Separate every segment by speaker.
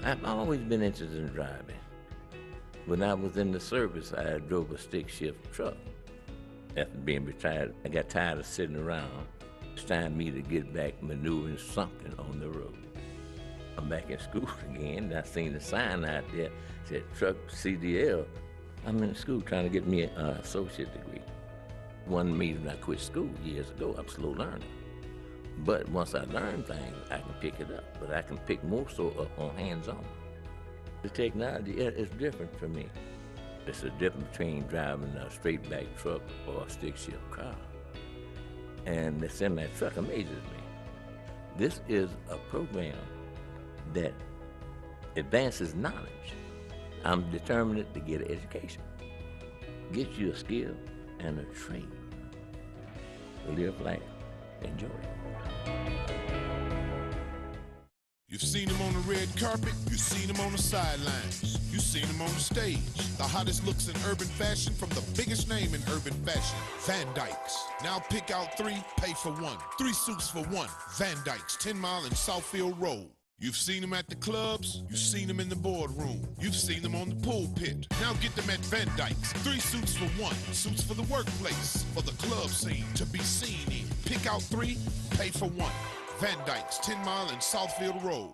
Speaker 1: I've always been interested in driving. When I was in the service, I drove a stick shift truck. After being retired, I got tired of sitting around. It's time for me to get back maneuvering something on the road. I'm back in school again, and I seen the sign out there, said truck CDL. I'm in school trying to get me an associate degree. One reason I quit school years ago, I'm slow learning. But once I learn things, I can pick it up, but I can pick more so up on hands-on. The technology is different for me. It's a difference between driving a straight back truck or a stick shift car. And the semi-truck amazes me. This is a program that advances knowledge. I'm determined to get an education, get you a skill and a trade. Live life, enjoy it.
Speaker 2: You've seen him on the red carpet, you've seen him on the sidelines, you've seen him on the stage. The hottest looks in urban fashion from the biggest name in urban fashion, Van Dykes. Now pick out 3, pay for 1. 3 suits for 1, Van Dykes, 10 Mile and Southfield Road. You've seen him at the clubs, you've seen him in the boardroom, you've seen him on the pulpit. Now get them at Van Dykes. 3 suits for 1, suits for the workplace, for the club scene, to be seen in. Pick out 3, pay for 1. Van Dykes, 10 Mile and Southfield Road.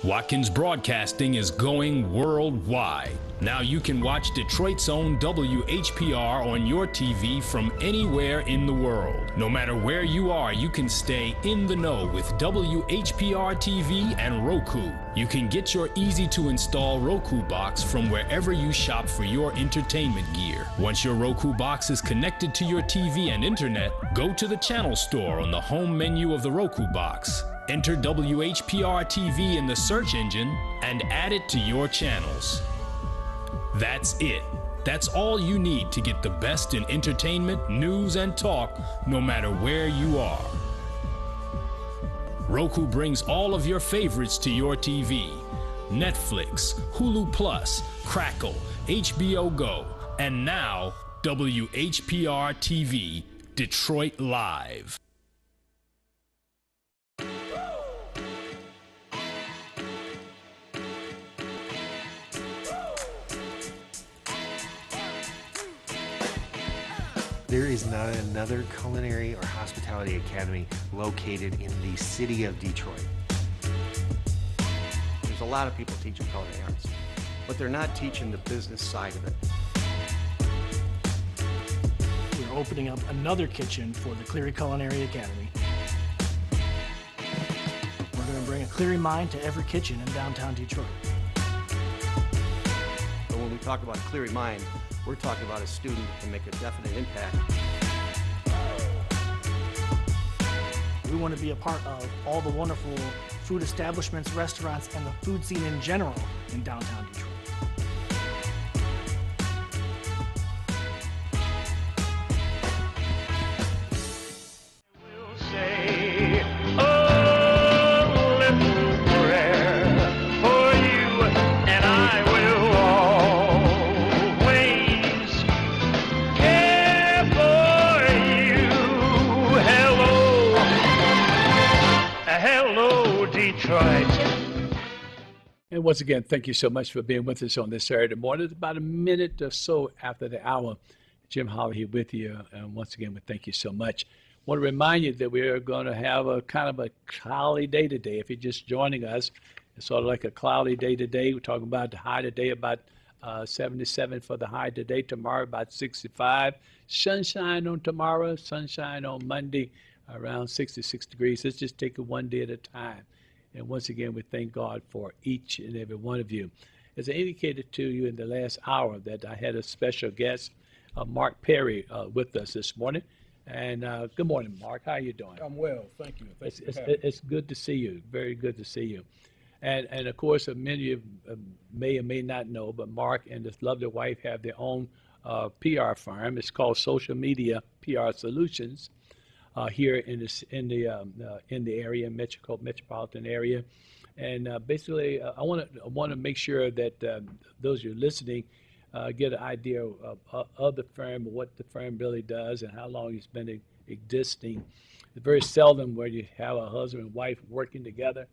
Speaker 3: Watkins Broadcasting is going worldwide. Now you can watch Detroit's own WHPR on your TV from anywhere in the world. No matter where you are, you can stay in the know with WHPR TV and Roku. You can get your easy-to-install Roku box from wherever you shop for your entertainment gear. Once your Roku box is connected to your TV and internet, go to the channel store on the home menu of the Roku box. Enter WHPR TV in the search engine and add it to your channels. That's it. That's all you need to get the best in entertainment, news, and talk, no matter where you are. Roku brings all of your favorites to your TV. Netflix, Hulu Plus, Crackle, HBO Go, and now WHPR TV, Detroit Live.
Speaker 4: There is not another culinary or hospitality academy located in the city of Detroit.
Speaker 5: There's a lot of people teaching culinary arts, but they're not teaching the business side of it.
Speaker 6: We're opening up another kitchen for the Cleary Culinary Academy. We're going to bring a Cleary mind to every kitchen in downtown Detroit.
Speaker 5: But when we talk about Cleary mind, we're talking about a student that can make a definite impact.
Speaker 6: We want to be a part of all the wonderful food establishments, restaurants, and the food scene in general in downtown Detroit.
Speaker 7: And once again, thank you so much for being with us on this Saturday morning. It's about a minute or so after the hour. Jim Holley here with you. And once again, we thank you so much. I want to remind you that we are going to have a kind of a cloudy day today. If you're just joining us, it's sort of like a cloudy day today. We're talking about the high today, about 77 for the high today. Tomorrow, about 65. Sunshine on tomorrow, sunshine on Monday, around 66 degrees. Let's just take it one day at a time. And once again, we thank God for each and every one of you. As I indicated to you in the last hour that I had a special guest, Mark Perry, with us this morning. And good morning, Mark. How are you doing?
Speaker 8: I'm well, thank you.
Speaker 7: It's good to see you. Very good to see you. And of course, many of you may or may not know, but Mark and his lovely wife have their own PR firm. It's called Social Media PR Solutions. Here in the area, metropolitan area, and basically, I want to make sure that those who are listening get an idea of the firm, what the firm really does, and how long it's been existing. It's very seldom where you have a husband and wife working together,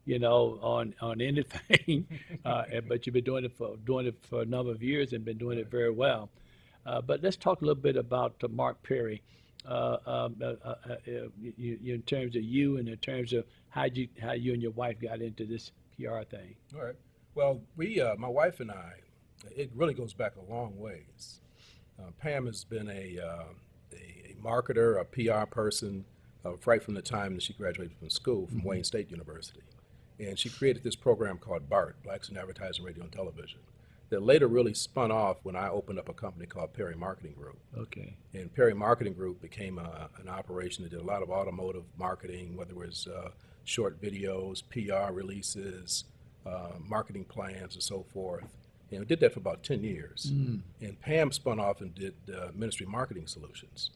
Speaker 7: on anything. But you've been doing it for a number of years and been doing it very well. But let's talk a little bit about Mark Perry. In terms of you and in terms of how you and your wife got into this PR thing.
Speaker 8: All right. Well, my wife and I, it really goes back a long ways. Pam has been a marketer, a PR person, right from the time that she graduated from school from Wayne State University. And she created this program called BART, Blacks in Advertising, Radio, and Television, that later really spun off when I opened up a company called Perry Marketing Group.
Speaker 7: Okay.
Speaker 8: And Perry Marketing Group became an operation that did a lot of automotive marketing, whether it was short videos, PR releases, marketing plans, and so forth. And we did that for about 10 years. And Pam spun off and did Ministry Marketing Solutions.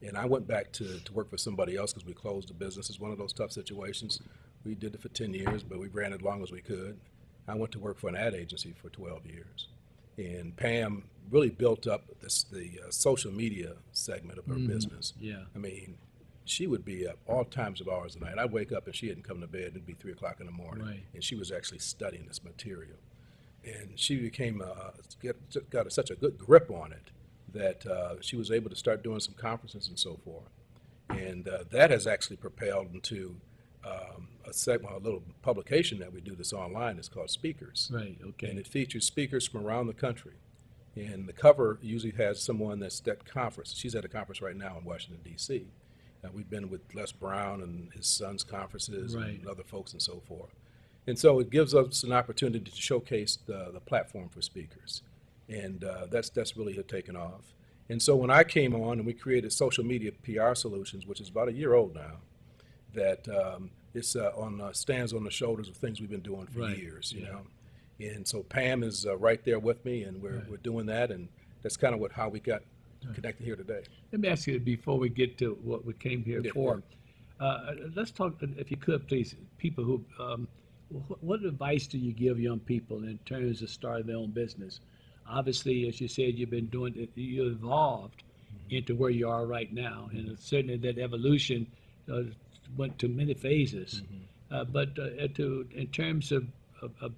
Speaker 8: And I went back to work for somebody else because we closed the business. It's one of those tough situations. We did it for 10 years, but we ran it as long as we could. I went to work for an ad agency for 12 years. And Pam really built up the social media segment of her business.
Speaker 7: Yeah.
Speaker 8: I mean, she would be up all times of hours of the night. I'd wake up and she hadn't come to bed. It'd be 3 o'clock in the morning.
Speaker 7: Right.
Speaker 8: And she was actually studying this material. And she became, got such a good grip on it that she was able to start doing some conferences and so forth. And that has actually propelled into a little publication that we do that's online. It's called Speakers.
Speaker 7: Right, okay.
Speaker 8: And it features speakers from around the country. And the cover usually has someone that's at conference. She's at a conference right now in Washington, D.C. We've been with Les Brown and his son's conferences and other folks and so forth. And so it gives us an opportunity to showcase the platform for speakers. And that's really taken off. And so when I came on and we created Social Media PR Solutions, which is about a year old now, that it's stands on the shoulders of things we've been doing for years, you know. And so Pam is right there with me, and we're doing that, and that's kind of how we got connected here today.
Speaker 7: Let me ask you before we get to what we came here for. Let's talk, if you could, please, people who. What advice do you give young people in terms of starting their own business? Obviously, as you said, you've been doing it. You evolved into where you are right now, and certainly that evolution went to many phases. But in terms of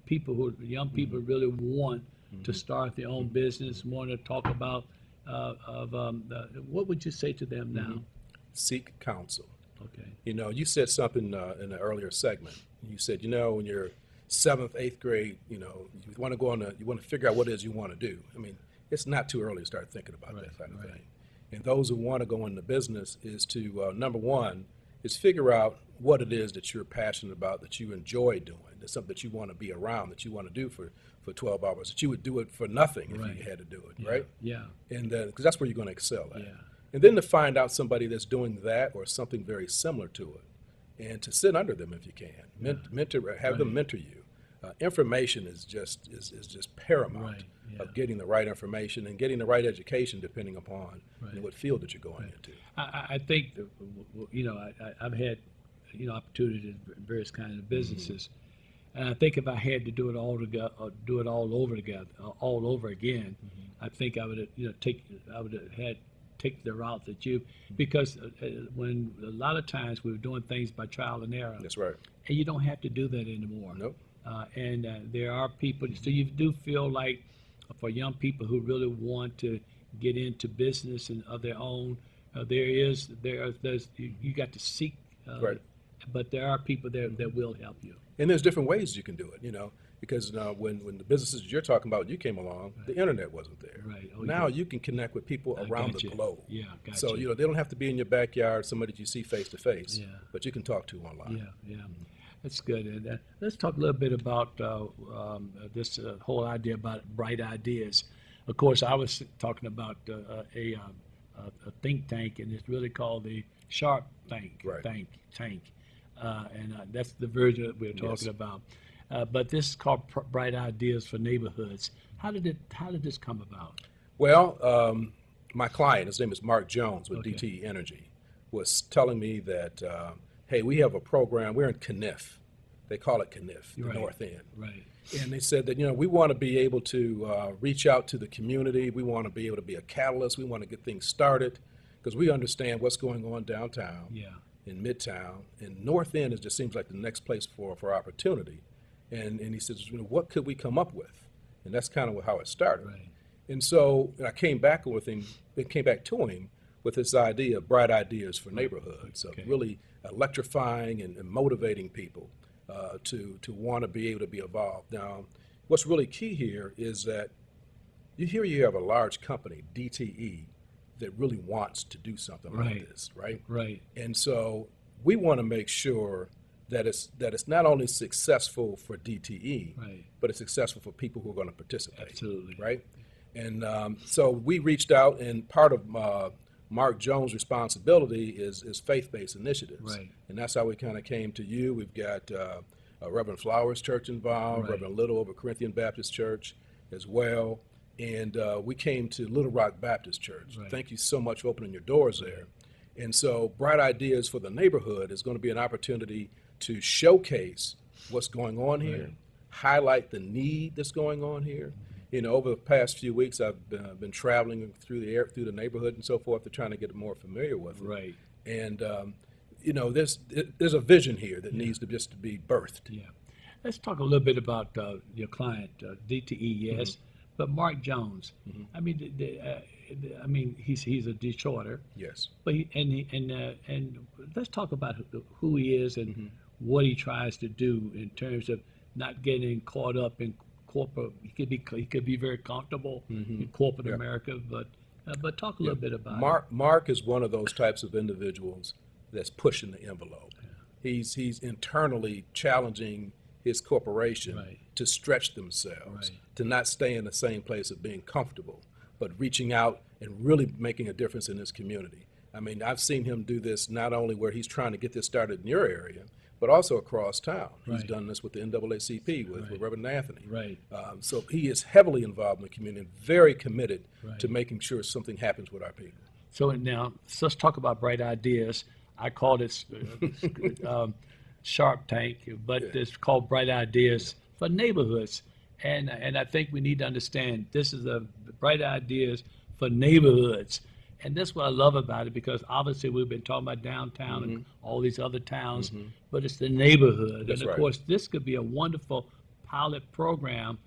Speaker 7: people young people really want to start their own business, want to talk about, what would you say to them now?
Speaker 8: Seek counsel.
Speaker 7: Okay.
Speaker 8: You know, you said something in an earlier segment. You said, when you're 7th, 8th grade, you want to you want to figure out what it is you want to do. I mean, it's not too early to start thinking about that kind of thing. And those who want to go into business is to, number one, is figure out what it is that you're passionate about, that you enjoy doing. That's something that you want to be around, that you want to do for 12 hours, that you would do it for nothing if you had to do it, right?
Speaker 7: Yeah.
Speaker 8: And because that's where you're going to excel at.
Speaker 7: Yeah.
Speaker 8: And then to find out somebody that's doing that or something very similar to it, and to sit under them if you can, have them mentor you. Information is just paramount of getting the right information and getting the right education depending upon what field that you're going into.
Speaker 7: I think I've had opportunities in various kinds of businesses, and I think if I had to do it all over again, I think I would have take the route that because when a lot of times we were doing things by trial and error.
Speaker 8: That's right.
Speaker 7: And you don't have to do that anymore.
Speaker 8: Nope.
Speaker 7: And there are people, so you do feel like for young people who really want to get into business and of their own, you got to seek, but there are people there that will help you.
Speaker 8: And there's different ways you can do it, because when the businesses you're talking about, you came along, the internet wasn't there.
Speaker 7: Right. Oh,
Speaker 8: now you can connect with people around the globe.
Speaker 7: Yeah, gotcha.
Speaker 8: So, they don't have to be in your backyard, somebody that you see face to face, but you can talk to online.
Speaker 7: Yeah. That's good. And let's talk a little bit about this whole idea about bright ideas. Of course, I was talking about a think tank, and it's really called the Sharp Tank. Tank. And that's the version that we're talking about. But this is called Bright Ideas for Neighborhoods. How did this come about?
Speaker 8: Well, my client, his name is Mark Jones with DTE Energy, was telling me that, hey, we have a program. We're in Caniff. They call it Caniff, the North End.
Speaker 7: Right.
Speaker 8: And they said that, we want to be able to reach out to the community. We want to be able to be a catalyst. We want to get things started because we understand what's going on downtown.
Speaker 7: Yeah.
Speaker 8: in Midtown, and North End just seems like the next place for opportunity. And he says, what could we come up with? And that's kind of how it started.
Speaker 7: Right.
Speaker 8: And so I came back to him with this idea of bright ideas for neighborhoods, of really electrifying and motivating people to want to be able to be involved. Now, what's really key here is that you have a large company, DTE, that really wants to do something like this, right?
Speaker 7: Right.
Speaker 8: And so we want to make sure that it's not only successful for DTE, but it's successful for people who are going to participate.
Speaker 7: Absolutely.
Speaker 8: Right? And so we reached out, and part of Mark Jones' responsibility is faith-based initiatives.
Speaker 7: Right.
Speaker 8: And that's how we kind of came to you. We've got Reverend Flowers Church involved, Reverend Little over Corinthian Baptist Church as well. And we came to Little Rock Baptist Church. Thank you so much for opening your doors there. And so Bright Ideas for the Neighborhood is going to be an opportunity to showcase what's going on here, highlight the need that's going on here. Over the past few weeks, I've been traveling through the neighborhood and so forth, to trying to get more familiar with it.
Speaker 7: Right.
Speaker 8: And there's a vision here that needs to just be birthed.
Speaker 7: Yeah. Let's talk a little bit about your client, DTE, yes, but Mark Jones. I mean, he's a Detroiter.
Speaker 8: Yes.
Speaker 7: But and let's talk about who he is and what he tries to do in terms of not getting caught up in corporate. He could be very comfortable in corporate America, but talk a little bit about
Speaker 8: Mark is one of those types of individuals that's pushing the envelope. He's internally challenging his corporation to stretch themselves, to not stay in the same place of being comfortable, but reaching out and really making a difference in his community. I mean, I've seen him do this not only where he's trying to get this started in your area, but also across town. He's done this with the NAACP, with Reverend Anthony. So he is heavily involved in the community and very committed to making sure something happens with our people.
Speaker 7: So now, let's talk about Bright Ideas. I called it Shark Tank, but it's called Bright Ideas for Neighborhoods. And I think we need to understand this is a Bright Ideas for Neighborhoods. And that's what I love about it, because obviously we've been talking about downtown and all these other towns, but it's the neighborhood.
Speaker 8: That's
Speaker 7: and of course, this could be a wonderful pilot program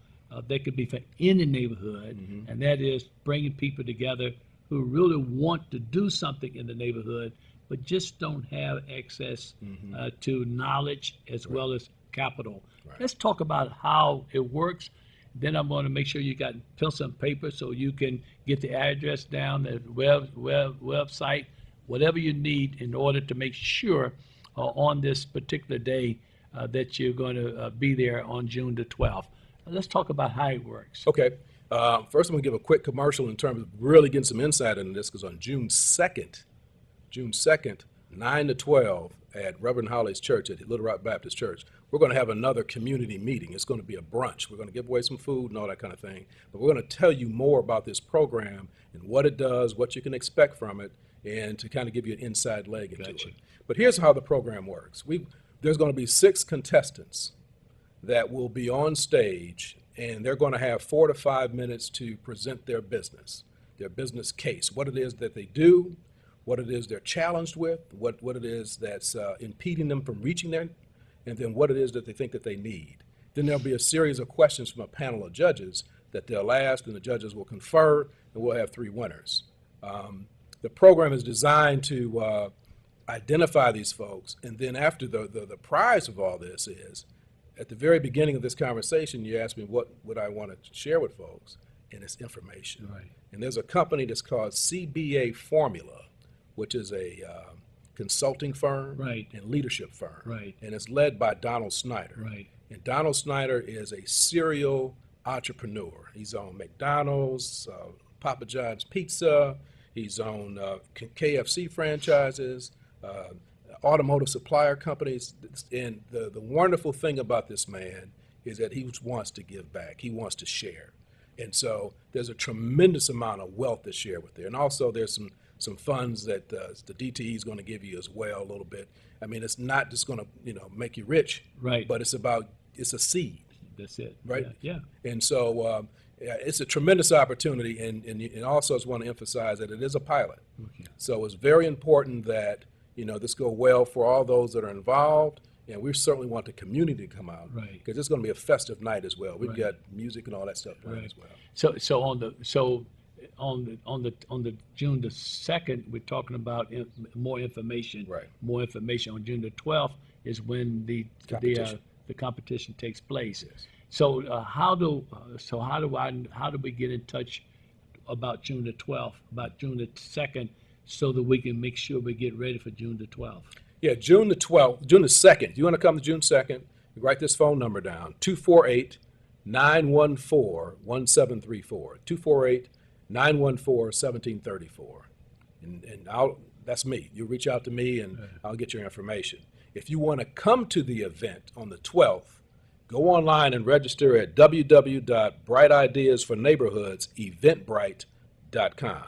Speaker 7: that could be for any neighborhood, and that is bringing people together who really want to do something in the neighborhood, but just don't have access to knowledge as well as capital. Let's talk about how it works. Then I'm going to make sure you got pencil and paper so you can get the address down, the website, whatever you need in order to make sure on this particular day that you're going to be there on June the 12th. Let's talk about how it works.
Speaker 8: Okay. First, I'm going to give a quick commercial in terms of really getting some insight into this, because on June 2nd, 9 to 12 at Reverend Holley's church at Little Rock Baptist Church, we're going to have another community meeting. It's going to be a brunch. We're going to give away some food and all that kind of thing. But we're going to tell you more about this program and what it does, what you can expect from it, and to kind of give you an inside leg into it. But here's how the program works. There's going to be 6 contestants that will be on stage, and they're going to have 4 to 5 minutes to present their business case, what it is that they do, what it is they're challenged with, what it is that's impeding them from reaching there, and then what it is that they think that they need. Then there'll be a series of questions from a panel of judges that they'll ask, and the judges will confer, and we'll have 3 winners. The program is designed to identify these folks, and then after the prize of all this is, at the very beginning of this conversation, you asked me what would I want to share with folks, and it's information. And there's a company that's called CBA Formula, which is a consulting firm and leadership firm. And it's led by Donald Snyder. And Donald Snyder is a serial entrepreneur. He's on McDonald's, Papa John's Pizza. He's on KFC franchises, automotive supplier companies. And the wonderful thing about this man is that he wants to give back. He wants to share. And so there's a tremendous amount of wealth to share with there. And also there's some funds that the DTE is going to give you as well a little bit. I mean, it's not just going to make you rich, but it's a seed.
Speaker 7: That's it.
Speaker 8: Right?
Speaker 7: Yeah.
Speaker 8: And so it's a tremendous opportunity, and also I just want to emphasize that it is a pilot. So it's very important that this go well for all those that are involved. And we certainly want the community to come out,
Speaker 7: Right.
Speaker 8: because it's going to be a festive night as well. We've
Speaker 7: Right.
Speaker 8: got music and all that stuff playing
Speaker 7: Right.
Speaker 8: as well.
Speaker 7: So on the June the 2nd, we're talking about more information.
Speaker 8: Right.
Speaker 7: More information on June the 12th is when the competition takes place.
Speaker 8: Yes.
Speaker 7: So how do we get in touch about June the 12th, about June the 2nd, so that we can make sure we get ready for June the 12th?
Speaker 8: Yeah, June the 12th, June the 2nd. You want to come to June 2nd, you write this phone number down, 248-914-1734, 248-914-1734. And that's me. You reach out to me and I'll get your information. If you want to come to the event on the 12th, go online and register at www.brightideasforneighborhoods.eventbrite.com.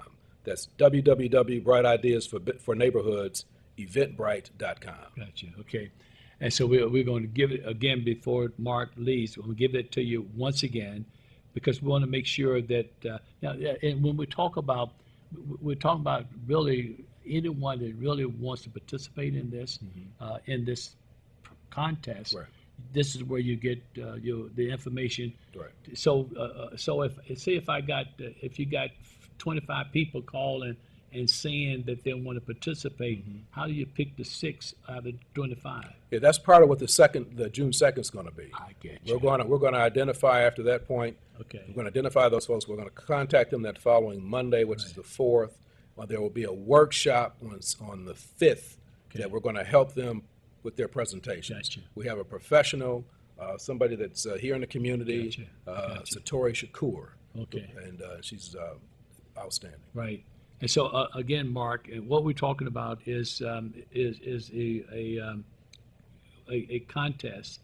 Speaker 8: That's www.brightideasforneighborhoods.eventbrite.com.
Speaker 7: Gotcha. Okay. And so we're going to give it again before Mark leaves. We'll give it to you once again, because we want to make sure that and when we're talking about really anyone that really wants to participate in this contest.
Speaker 8: Right.
Speaker 7: This is where you get the information.
Speaker 8: Right.
Speaker 7: So if you got 25 people calling and saying that they want to participate, how do you pick the 6 out of 25?
Speaker 8: Yeah, that's part of what the June 2nd is going to be.
Speaker 7: I get you.
Speaker 8: We're going to identify after that point.
Speaker 7: Okay.
Speaker 8: We're going to identify those folks. We're going to contact them that following Monday, which is the 4th. There will be a workshop on the 5th that we're going to help them with their presentations.
Speaker 7: Gotcha.
Speaker 8: We have a professional, somebody that's here in the community,
Speaker 7: Gotcha.
Speaker 8: Satori Shakur.
Speaker 7: Okay.
Speaker 8: And she's outstanding.
Speaker 7: Right. And so again, Mark, what we're talking about is a contest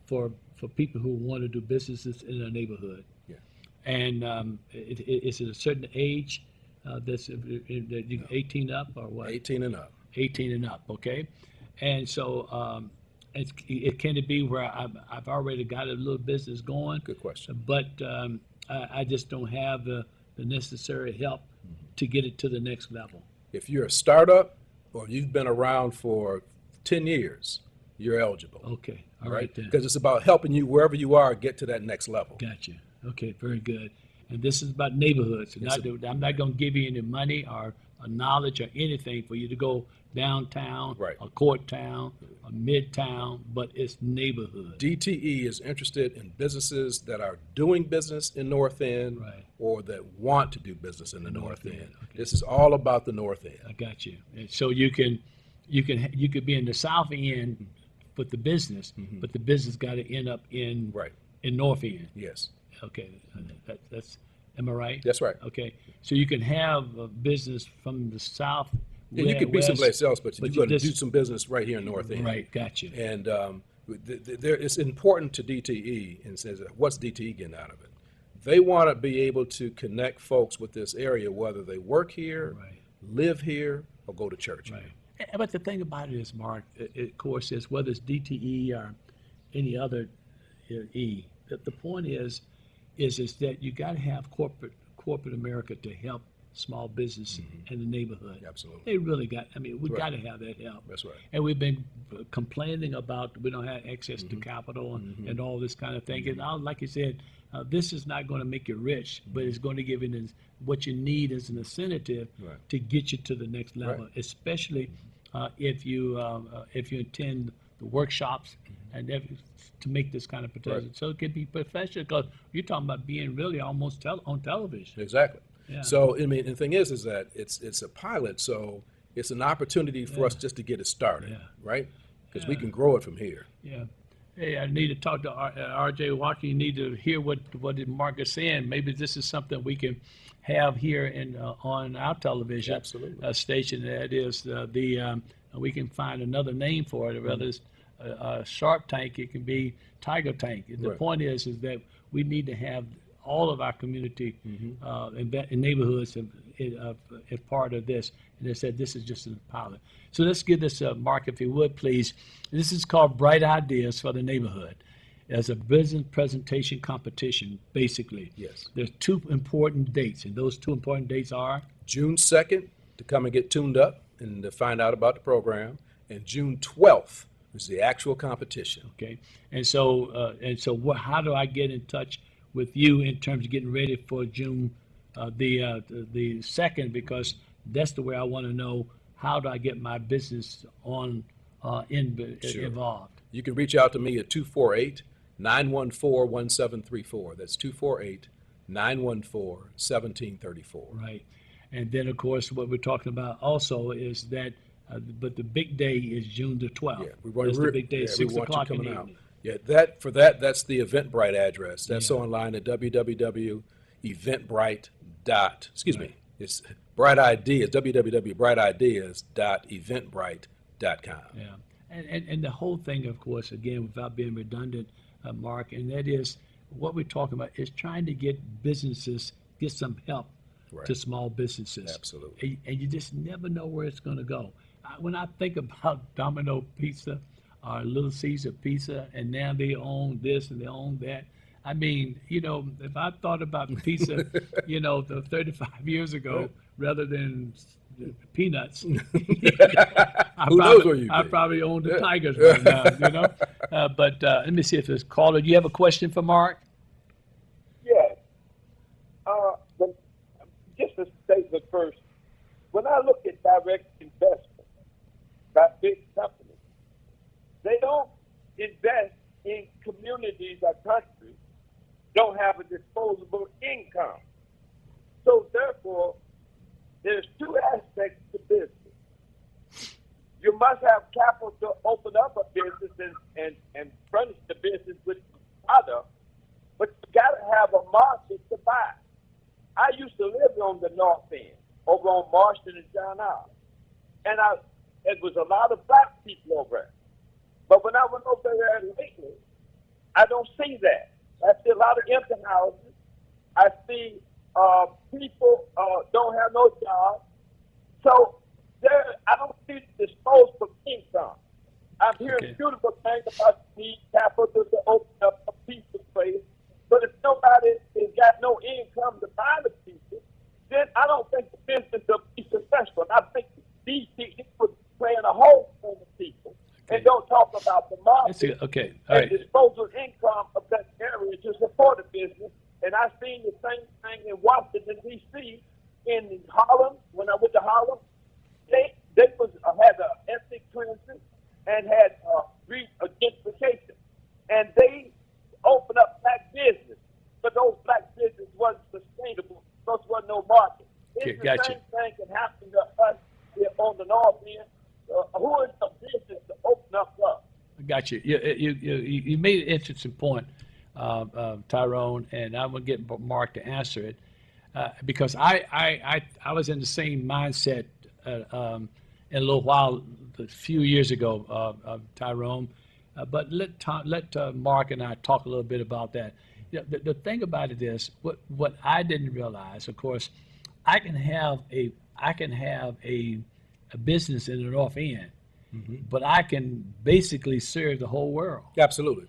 Speaker 7: for people who want to do businesses in a neighborhood.
Speaker 8: Yeah.
Speaker 7: And it's at a certain age that's 18 up or what?
Speaker 8: 18 and up.
Speaker 7: 18 and up. Okay. And so it can be where I've already got a little business going.
Speaker 8: Good question.
Speaker 7: But I just don't have the necessary help to get it to the next level.
Speaker 8: If you're a startup or you've been around for 10 years, you're eligible.
Speaker 7: Okay. All right then.
Speaker 8: Because it's about helping you wherever you are get to that next level.
Speaker 7: Gotcha. Okay, very good. And this is about neighborhoods. I'm not going to give you any money or knowledge or anything for you to go downtown,
Speaker 8: Right.
Speaker 7: or court town, or midtown, but it's neighborhood.
Speaker 8: DTE is interested in businesses that are doing business in North End,
Speaker 7: Right.
Speaker 8: or that want to do business in the North End.
Speaker 7: Okay.
Speaker 8: This is all about the North End.
Speaker 7: I got you. And so you could be in the South End with the business, but the business got to end up in
Speaker 8: Right.
Speaker 7: North End.
Speaker 8: Yes.
Speaker 7: Okay, that's am I right?
Speaker 8: That's right.
Speaker 7: Okay, so you can have a business from the South.
Speaker 8: Yeah, you could be
Speaker 7: west,
Speaker 8: someplace else, but you're
Speaker 7: you
Speaker 8: going to
Speaker 7: just-
Speaker 8: do some business right here in North End.
Speaker 7: Right, got you.
Speaker 8: And it's important to DTE, and says, what's DTE getting out of it? They want to be able to connect folks with this area, whether they work here,
Speaker 7: Right.
Speaker 8: live here, or go to church.
Speaker 7: Right. But the thing about it is, Mark, of course, is whether it's DTE or any other E, the point is that you got to have corporate America to help small business in the neighborhood.
Speaker 8: Absolutely.
Speaker 7: They really got. I mean, we
Speaker 8: Right.
Speaker 7: got to have that help.
Speaker 8: That's right.
Speaker 7: And we've been complaining about we don't have access to capital and all this kind of thing. And like you said, this is not going to make you rich, but it's going to give you what you need as an incentive
Speaker 8: Right.
Speaker 7: to get you to the next level,
Speaker 8: Right.
Speaker 7: especially if you attend the workshops and to make this kind of potential.
Speaker 8: Right.
Speaker 7: So it could be professional, because you're talking about being really almost on television.
Speaker 8: Exactly.
Speaker 7: Yeah.
Speaker 8: So, I mean, the thing is that it's a pilot, so it's an opportunity for us just to get it started,
Speaker 7: Yeah.
Speaker 8: right? Because we can grow it from here.
Speaker 7: Yeah. Hey, I need to talk to R.J. Walker. You need to hear what Mark is saying. Maybe this is something we can have here on our television
Speaker 8: Absolutely.
Speaker 7: station. That is we can find another name for it. Whether it's Shark Tank, it can be Tiger Tank. The
Speaker 8: Right.
Speaker 7: point is that we need to have all of our community in neighborhoods as part of this. And they said this is just a pilot. So let's give this a Mark, if you would, please. This is called Bright Ideas for the Neighborhood. As a business presentation competition, basically.
Speaker 8: Yes.
Speaker 7: There's 2 important dates, and those 2 important dates are?
Speaker 8: June 2nd to come and get tuned up and to find out about the program. And June 12th is the actual competition.
Speaker 7: Okay, and so how do I get in touch with you in terms of getting ready for June the 2nd? Because that's the way I want to know, how do I get my business on involved.
Speaker 8: You can reach out to me at 248-914-1734. That's 248-914-1734.
Speaker 7: Right, and then of course what we're talking about also is that. But the big day is June the 12th.
Speaker 8: Yeah, we want
Speaker 7: That's the big day, 6 o'clock in the
Speaker 8: out.
Speaker 7: evening.
Speaker 8: Yeah, that's the Eventbrite address. That's online at www.eventbrite. It's Bright Ideas, www.brightedeas.eventbrite.com.
Speaker 7: Yeah, and the whole thing, of course, again, without being redundant, Mark, and that is what we're talking about is trying to get businesses, get some help to small businesses.
Speaker 8: Absolutely.
Speaker 7: And you just never know where it's going to go. When I think about Domino Pizza or Little Caesar Pizza, and now they own this and they own that. I mean, if I thought about pizza, 35 years ago rather than peanuts, I probably owned the Tigers right now, But let me see if there's a caller. Do you have a question for Mark?
Speaker 9: Yes. Just a statement first. When I look at direct investment by big companies, they don't invest in communities or countries don't have a disposable income. So therefore, there's two aspects to business. You must have capital to open up a business and furnish the business with product, but you got to have a market to buy. I used to live on the north end, over on Marston and John Isle. And it was a lot of black people over there. But when I went over there lately, I don't see that. I see a lot of empty houses. I see people don't have no job. So I don't see disposable income. I'm hearing beautiful things about the capital to open up a pizza place. But if nobody has got no income to buy the pizza, then I don't think the business will be successful. I think these people playing a hole on the people and don't talk about the market and disposable income of that area to support the business. And I've seen the same thing in Washington, D.C., in Harlem. When I went to Harlem, they had an ethnic cleansing and had gentrification. And they opened up black business, but those black businesses wasn't sustainable because there was no market. It's the same thing can happen to us here on the north end. Who is the business to open up?
Speaker 7: Got you. You made an interesting point, Tyrone, and I'm going to get Mark to answer it because I was in the same mindset in a little while, a few years ago, Tyrone. But let Mark and I talk a little bit about that. The thing about it is, what I didn't realize, of course, I can have a business in the North End, but I can basically serve the whole world.
Speaker 8: Absolutely.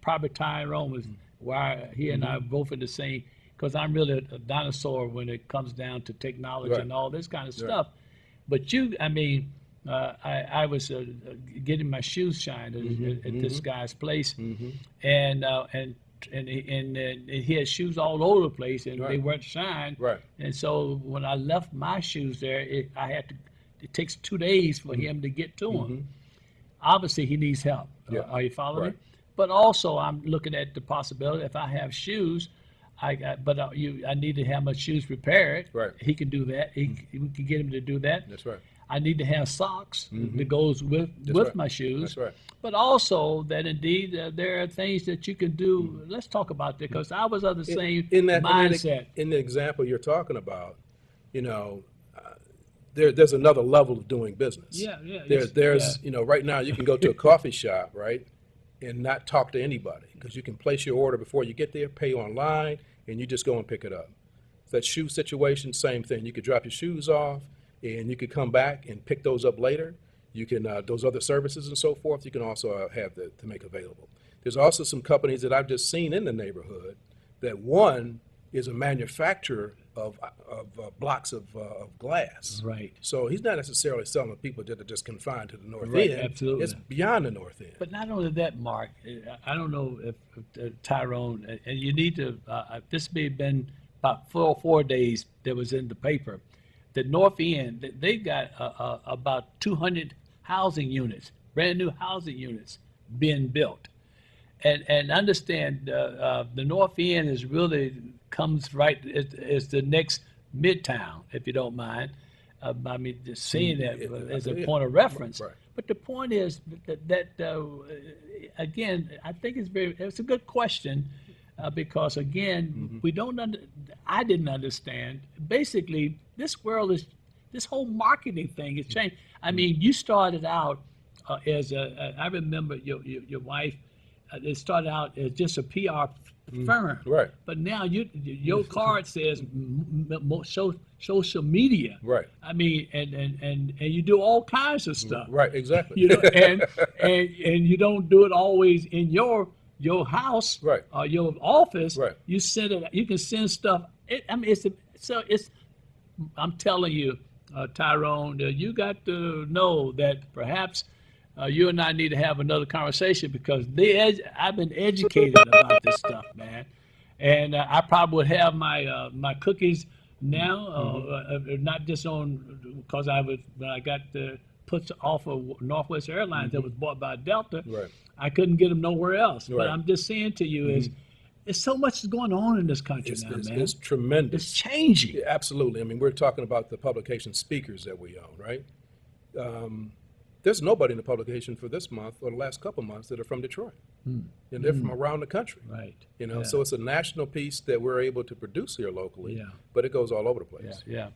Speaker 7: Probably Tyrone was where he and I both are the same, because I'm really a dinosaur when it comes down to technology and all this kind of stuff. But I was getting my shoes shined at this guy's place, and he had shoes all over the place, and they weren't shined. Right. And so when I left my shoes there, it takes 2 days for him to get to them. Obviously, he needs help. Are you following me? But also, I'm looking at the possibility if I have shoes, I need to have my shoes repaired. Right. He can do that. We can get him to do that. That's right. I need to have socks that goes with my shoes. That's right. But also that indeed there are things that you can do. Let's talk about that, because I was of the same mindset.
Speaker 8: In the example you're talking about, there's another level of doing business. There's right now you can go to a coffee shop, right, and not talk to anybody, because you can place your order before you get there, pay online, and you just go and pick it up. That shoe situation, same thing. You could drop your shoes off, and you could come back and pick those up later. You can those other services and so forth, you can also have to make available. There's also some companies that I've just seen in the neighborhood that one is a manufacturer blocks of glass.
Speaker 7: Right.
Speaker 8: So he's not necessarily selling to people that are just confined to the north
Speaker 7: Right,
Speaker 8: end.
Speaker 7: absolutely.
Speaker 8: It's beyond the north end.
Speaker 7: But not only that, Mark, I don't know if Tyrone, and you need to, this may have been about 4 days that was in the paper. The North End, they got about 200 housing units, brand new housing units being built. And understand the North End is really comes right, is the next Midtown, if you don't mind. I mean, just saying that as a point of reference.
Speaker 8: Right.
Speaker 7: But the point is that again, I think it's a good question because again, we don't I didn't understand. Basically, this whole marketing thing has changed. I mean, you started out as I remember your wife. It started out as just a PR firm,
Speaker 8: right?
Speaker 7: But now your card says social media,
Speaker 8: right?
Speaker 7: I mean, and you do all kinds of stuff,
Speaker 8: right? Exactly.
Speaker 7: You know, and you don't do it always in your house,
Speaker 8: right?
Speaker 7: Or your office,
Speaker 8: right?
Speaker 7: You send it. You can send stuff. I'm telling you, Tyrone, you got to know that perhaps. You and I need to have another conversation because I've been educated about this stuff, man, and I probably would have my cookies now, not just on because when I got put off of Northwest Airlines that was bought by Delta,
Speaker 8: right.
Speaker 7: I couldn't get them nowhere else.
Speaker 8: Right.
Speaker 7: But I'm just saying to you is. There's so much is going on in this country now, man.
Speaker 8: It's tremendous.
Speaker 7: It's changing.
Speaker 8: Yeah, absolutely. I mean, we're talking about the publication speakers that we own, right? There's nobody in the publication for this month or the last couple of months that are from Detroit. And they're from around the country.
Speaker 7: Right.
Speaker 8: You know, so it's a national piece that we're able to produce here locally, but it goes all over the place.
Speaker 7: Yeah.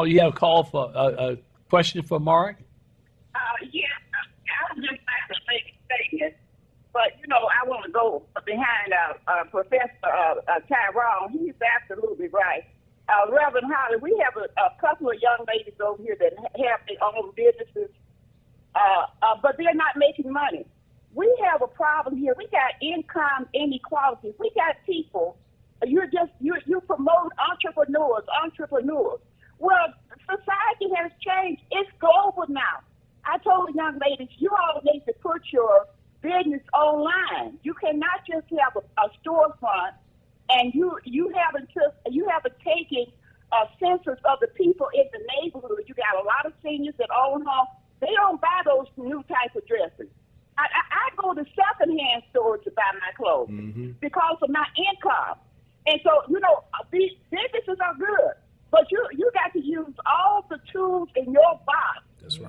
Speaker 7: You have a call for a question for Mark?
Speaker 10: Yeah, I was just like to say it, but I want to go behind Professor Tyrone. He's absolutely right. Reverend Holley, we have a couple of young ladies over here that have their own businesses. But they're not making money. We have a problem here. We got income inequality. We got people. You promote entrepreneurs. Well, society has changed. It's global now. I told the young ladies, you all need to put your business online. You cannot just have a storefront and you haven't taken a census of the people in the neighborhood. You got a lot of seniors that own homes. They don't buy those new type of dresses. I go to secondhand stores to buy my clothes because of my income. And so, these businesses are good, but you got to use all the tools in your box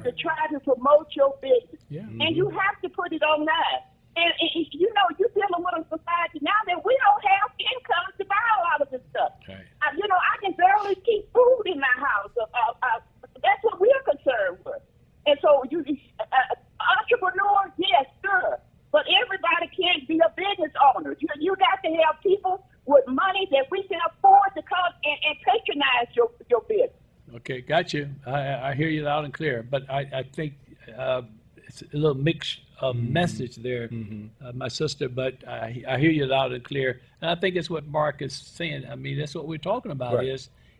Speaker 10: to try to promote your business.
Speaker 7: Yeah.
Speaker 10: And you have to put it online. And you're dealing with a society now that we don't have income to buy a lot of this stuff.
Speaker 7: Okay.
Speaker 10: I can barely keep food in my house. That's what we're concerned with. And so entrepreneurs, yes, sure. But everybody can't be a business owner. You got to have people with money that we can afford to come and patronize your business.
Speaker 7: Okay, got you. I hear you loud and clear. But I think it's a little mixed message there, my sister. But I hear you loud and clear. And I think it's what Mark is saying. I mean, that's what we're talking about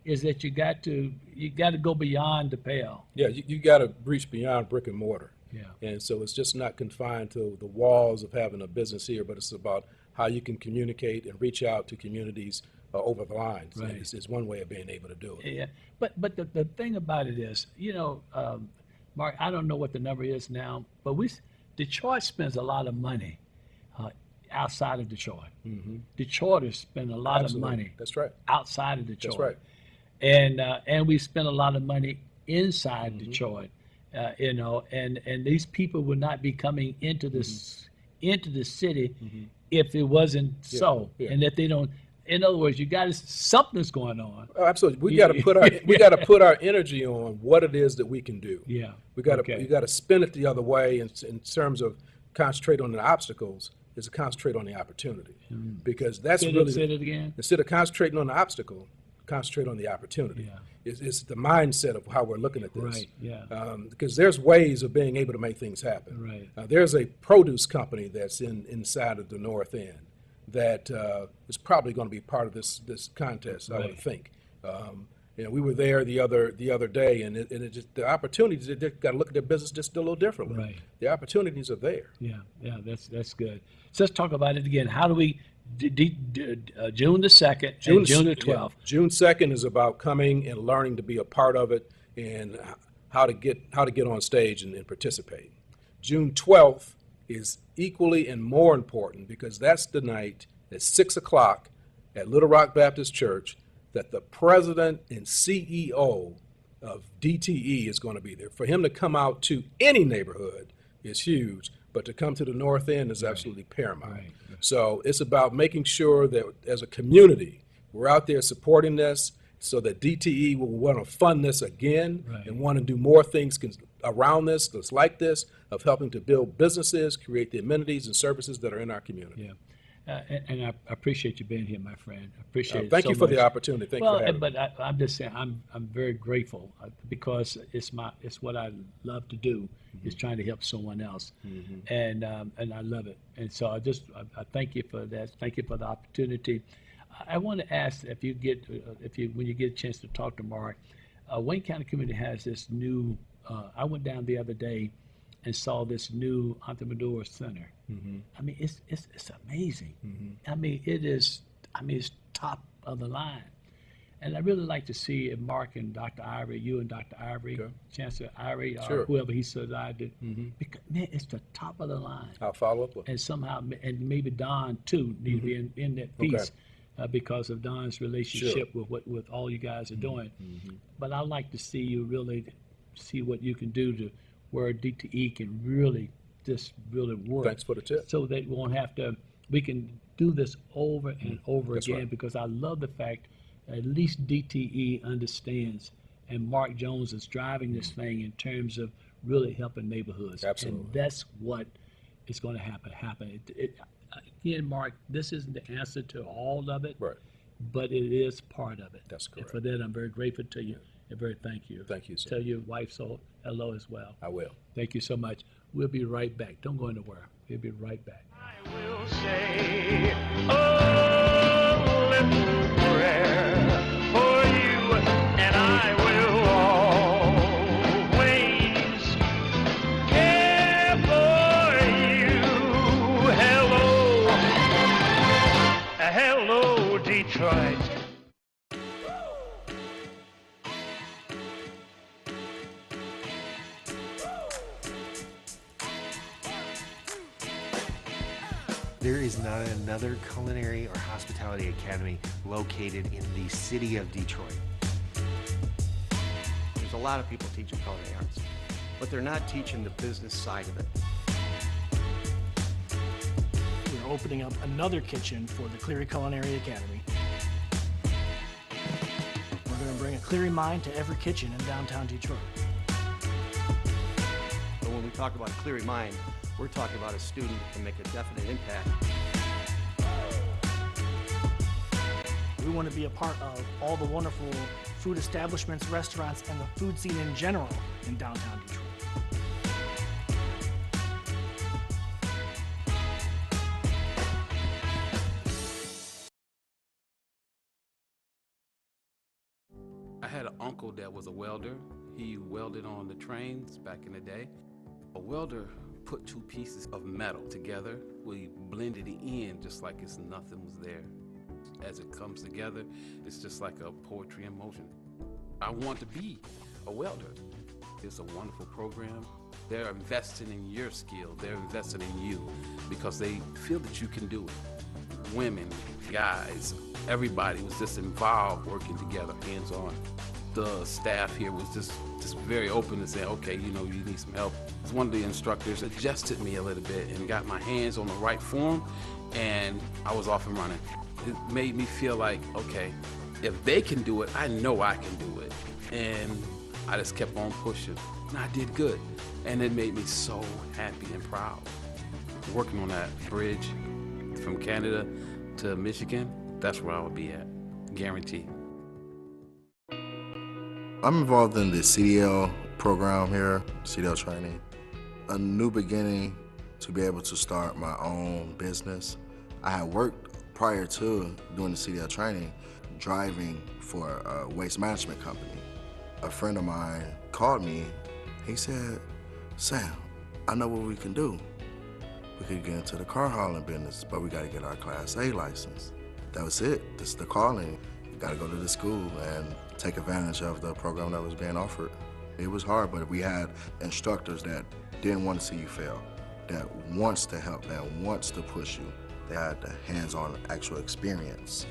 Speaker 7: is that you got to go beyond the pale.
Speaker 8: Yeah, you got to reach beyond brick and mortar.
Speaker 7: Yeah.
Speaker 8: And so it's just not confined to the walls of having a business here, but it's about how you can communicate and reach out to communities over the lines.
Speaker 7: Right.
Speaker 8: It's one way of being able to do it.
Speaker 7: Yeah, but the thing about it is, Mark, I don't know what the number is now, but Detroit spends a lot we money outside of Detroit. Detroiters spend a lot of money.
Speaker 8: That's right.
Speaker 7: Outside of Detroit.
Speaker 8: That's right.
Speaker 7: And we spend a lot of money inside Detroit. And these people would not be coming into into the city if it wasn't so, and that they don't. In other words, something's going on.
Speaker 8: Oh, absolutely. We got to put our energy on what it is that we can do.
Speaker 7: Yeah.
Speaker 8: We got to spin it the other way in terms of concentrate on the obstacles is to concentrate on the opportunity, because that's
Speaker 7: say it again.
Speaker 8: Instead of concentrating on the obstacle, concentrate on the opportunity.
Speaker 7: Yeah.
Speaker 8: It's the mindset of how we're looking at this.
Speaker 7: Right. Yeah.
Speaker 8: Because there's ways of being able to make things happen.
Speaker 7: Right.
Speaker 8: There's a produce company that's inside of the North End that is probably going to be part of this contest. I would think. We were there the other day, and it just the opportunities. They got to look at their business just a little differently.
Speaker 7: Right.
Speaker 8: The opportunities are there.
Speaker 7: Yeah, that's good. So let's talk about it again. How do we June the 2nd and June the 12th?
Speaker 8: Yeah, June 2nd is about coming and learning to be a part of it and how to get on stage and participate. June 12th is equally and more important because that's the night at 6 o'clock at Little Rock Baptist Church that the president and CEO of DTE is going to be there. For him to come out to any neighborhood is huge, but to come to the North End is absolutely paramount. Right. So it's about making sure that as a community, we're out there supporting this so that DTE will want to fund this again and want to do more things around this, that's like this, of helping to build businesses, create the amenities and services that are in our community.
Speaker 7: Yeah. And I appreciate you being here, my friend. I appreciate it.
Speaker 8: Thank
Speaker 7: so
Speaker 8: you for
Speaker 7: much.
Speaker 8: The opportunity. Thank you for having me.
Speaker 7: But I'm just saying I'm very grateful because it's what I love to do is trying to help someone else, and I love it. And so I thank you for that. Thank you for the opportunity. I want to ask when you get a chance to talk to Mark, Wayne County Community has this new. I went down the other day and saw this new entrepreneur center. I mean, it's amazing. I mean, it's top of the line. And I really like to see if Mark and Dr. Ivory, you and Dr. Ivory, Chancellor Ivory, or whoever he selected, because, man, it's the top of the line.
Speaker 8: I'll follow up with
Speaker 7: and somehow, and maybe Don too need to be in that piece because of Don's relationship with all you guys are doing. But I like to see you really see what you can do to where DTE can really work.
Speaker 8: Thanks for the tip.
Speaker 7: So that we can do this over and over again because I love the fact at least DTE understands and Mark Jones is driving this thing in terms of really helping neighborhoods.
Speaker 8: Absolutely.
Speaker 7: And that's what is going to happen. Again, Mark, this isn't the answer to all of it, but it is part of it.
Speaker 8: That's correct.
Speaker 7: And for that, I'm very grateful to you and very thank you.
Speaker 8: Thank you, sir.
Speaker 7: Tell your wife hello as well.
Speaker 8: I will.
Speaker 7: Thank you so much. We'll be right back. Don't go anywhere. We'll be right back.
Speaker 11: I will say a little prayer for you, and I will always care for you. Hello, Detroit.
Speaker 4: There is not another culinary or hospitality academy located in the city of Detroit.
Speaker 5: There's a lot of people teaching culinary arts, but they're not teaching the business side of it.
Speaker 6: We're opening up another kitchen for the Cleary Culinary Academy. We're going to bring a Cleary mind to every kitchen in downtown Detroit.
Speaker 5: But when we talk about a Cleary mind, we're talking about a student who can make a definite impact.
Speaker 6: We want to be a part of all the wonderful food establishments, restaurants, and the food scene in general in downtown Detroit.
Speaker 12: I had an uncle that was a welder. He welded on the trains back in the day. A welder put two pieces of metal together. We blended it in just like it's nothing was there. As it comes together, it's just like a poetry in motion. I want to be a welder. It's a wonderful program. They're investing in your skill. They're investing in you because they feel that you can do it. Women, guys, everybody was just involved working together, hands-on. The staff here was just very open to saying, okay, you need some help. One of the instructors adjusted me a little bit and got my hands on the right form, and I was off and running. It made me feel like, okay, if they can do it, I know I can do it. And I just kept on pushing, and I did good. And it made me so happy and proud. Working on that bridge from Canada to Michigan, that's where I would be at, guaranteed.
Speaker 13: I'm involved in the CDL program here, CDL training. A new beginning to be able to start my own business. I had worked prior to doing the CDL training, driving for a waste management company. A friend of mine called me. He said, Sam, I know what we can do. We could get into the car hauling business, but we got to get our Class A license. That was it. This is the calling. You got to go to the school and take advantage of the program that was being offered. It was hard, but we had instructors that didn't want to see you fail, that wants to help, that wants to push you. They had the hands-on actual experience.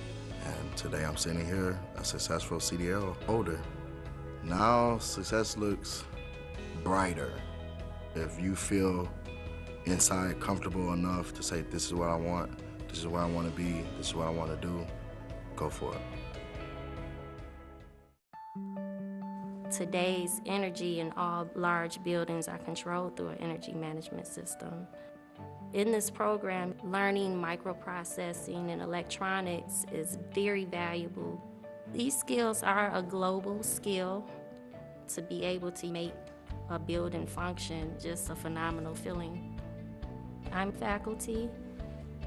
Speaker 13: And today I'm sitting here, a successful CDL holder. Now success looks brighter. If you feel inside comfortable enough to say, this is what I want, this is where I want to be, this is what I want to do, go for it.
Speaker 14: Today's energy in all large buildings are controlled through an energy management system. In this program, learning microprocessing and electronics is very valuable. These skills are a global skill. To be able to make a building function, just a phenomenal feeling. I'm faculty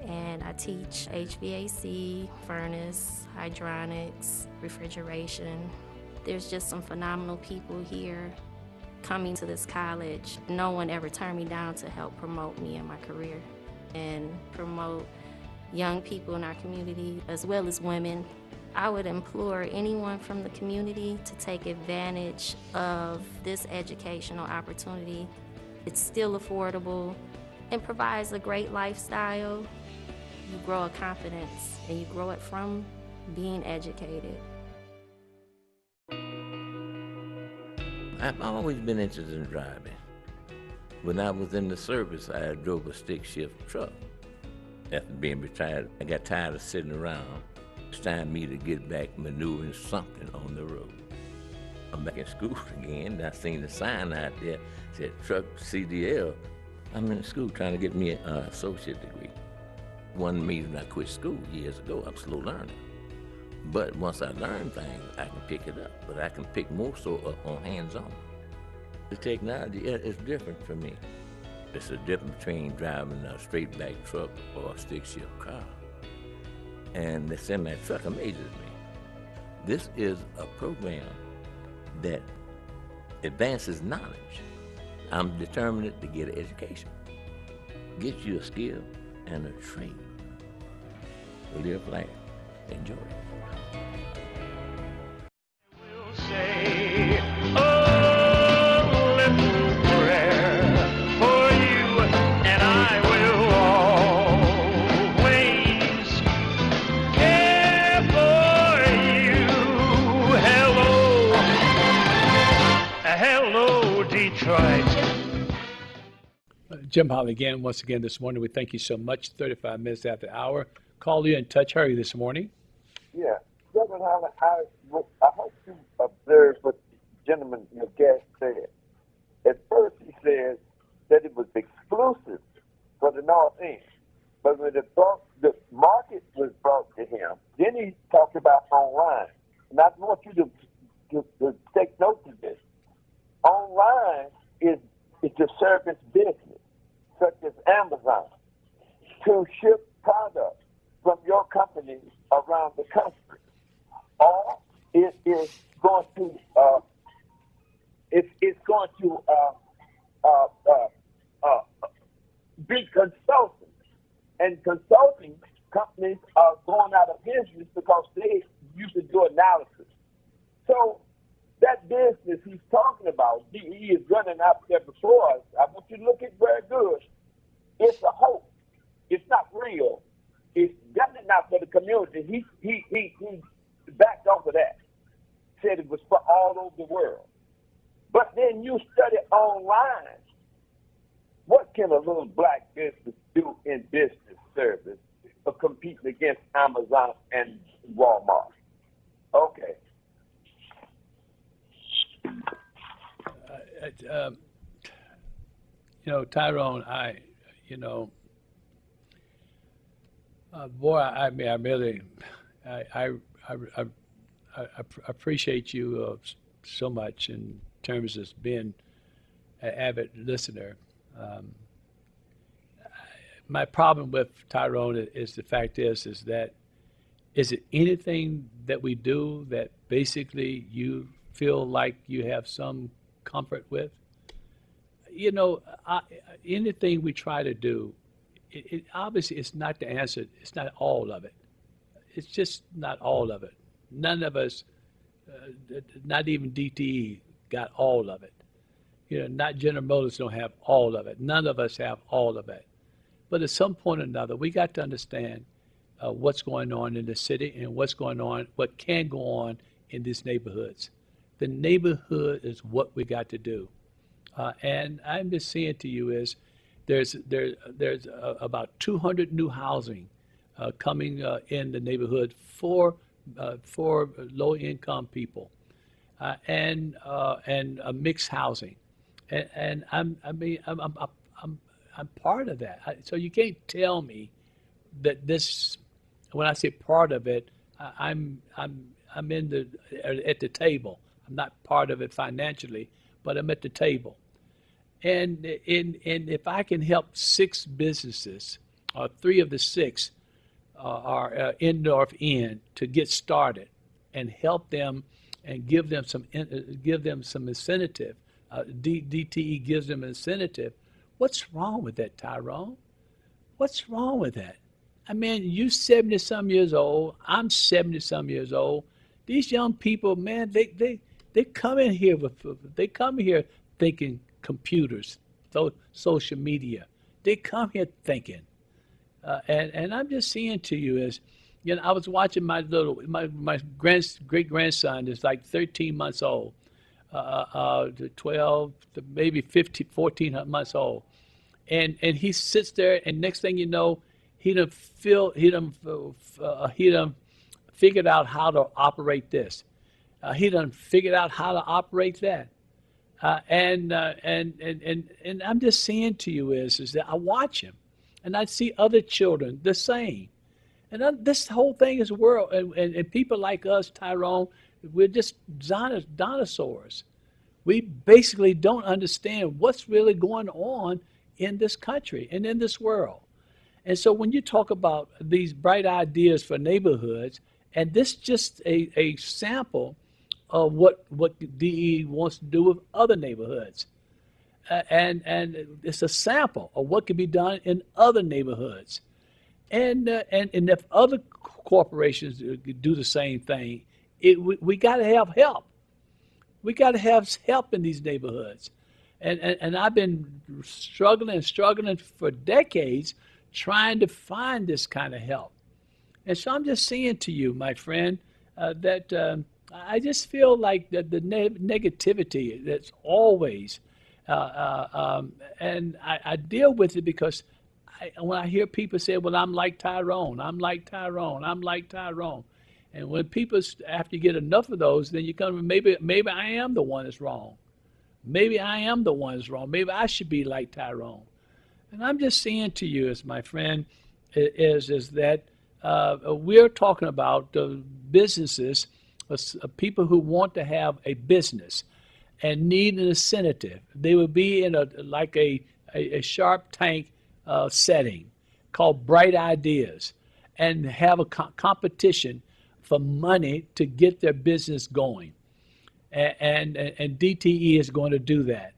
Speaker 14: and I teach HVAC, furnace, hydronics, refrigeration. There's just some phenomenal people here. Coming to this college, no one ever turned me down to help promote me in my career and promote young people in our community as well as women. I would implore anyone from the community to take advantage of this educational opportunity. It's still affordable and provides a great lifestyle. You grow a confidence and you grow it from being educated.
Speaker 1: I've always been interested in driving. When I was in the service, I drove a stick shift truck. After being retired, I got tired of sitting around. It's time for me to get back maneuvering something on the road. I'm back in school again. I seen the sign out there, said truck CDL. I'm in school trying to get me an associate degree. One reason I quit school years ago, I'm slow learning. But once I learn things, I can pick it up. But I can pick more so up on hands-on. The technology is different for me. It's the difference between driving a straight back truck or a stick shift car. And the semi-truck amazes me. This is a program that advances knowledge. I'm determined to get an education. Get you a skill and a trade. Live life. Enjoy it.
Speaker 11: Say a little prayer for you, and I will always care for you. Hello, Detroit.
Speaker 7: Jim Holley again, once again this morning. We thank you so much. 35 minutes after the hour. Call you in touch. How are you this morning?
Speaker 9: Yeah. Reverend Holley, I hope you observed what the gentleman, your guest, said. At first, he said that it was exclusive for the North End. But when the market was brought to him, then he talked about online. And I want you to take note of this. Online is a service business, such as Amazon, to ship products from your company around the country. Or it is going to be consulting, and consulting companies are going out of business because they used to do analysis. So that business he's talking about, he is running out there before us. I want you to look at very good. It's a hope. It's not real. It's definitely not for the community. He backed off of that. Said it was for all over the world. But then you study online. What can a little black business do in business service for competing against Amazon and Walmart? Okay.
Speaker 7: Tyrone, boy, I really appreciate you so much in terms of being an avid listener. My problem with Tyrone is the fact is that Is it anything that we do that basically you feel like you have some comfort with? You know, anything we try to do, obviously it's not the answer. It's not all of it. It's just not all of it. None of us, not even DTE, got all of it. You know, not General Motors don't have all of it. None of us have all of it. But at some point or another, we got to understand what's going on in the city and what's going on, what can go on in these neighborhoods. The neighborhood is what we got to do. And I'm just saying to you is there's about 200 new housing coming in the neighborhood for low-income people and mixed housing. And I'm part of that. So you can't tell me that this. When I say part of it, I'm in at the table. I'm not part of it financially, but I'm at the table. And if I can help 6 businesses, or 3 of the 6 are in North End to get started, and help them and give them some incentive. DTE gives them incentive. What's wrong with that, Tyrone? What's wrong with that? I mean, you 70-some years old. I'm 70-some years old. These young people, man, they come in here thinking computers, social media. They come here thinking, and I'm just saying to you is, you know, I was watching my great grandson is like 13 months old, 12 to maybe 15, 14 months old, and he sits there, and next thing you know, he done figured out how to operate this. He done figured out how to operate that. And I'm just saying to you is that I watch him, and I see other children the same. And this whole thing is a world, and people like us, Tyrone, we're just dinosaurs. We basically don't understand what's really going on in this country and in this world. And so when you talk about these bright ideas for neighborhoods, and this just a sample of what DE wants to do with other neighborhoods. And it's a sample of what can be done in other neighborhoods. And if other corporations do the same thing, we got to have help. We got to have help in these neighborhoods. And I've been struggling for decades trying to find this kind of help. And so I'm just saying to you, my friend, that I just feel like the negativity that's always, and I deal with it because when I hear people say, well, I'm like Tyrone, I'm like Tyrone, I'm like Tyrone. And when people, after you get enough of those, then you come, maybe I am the one that's wrong. Maybe I am the one that's wrong. Maybe I should be like Tyrone. And I'm just saying to you, as my friend, is that we're talking about businesses, people who want to have a business and need an incentive. They would be in a Shark Tank setting called Bright Ideas and have a competition for money to get their business going. And DTE is going to do that.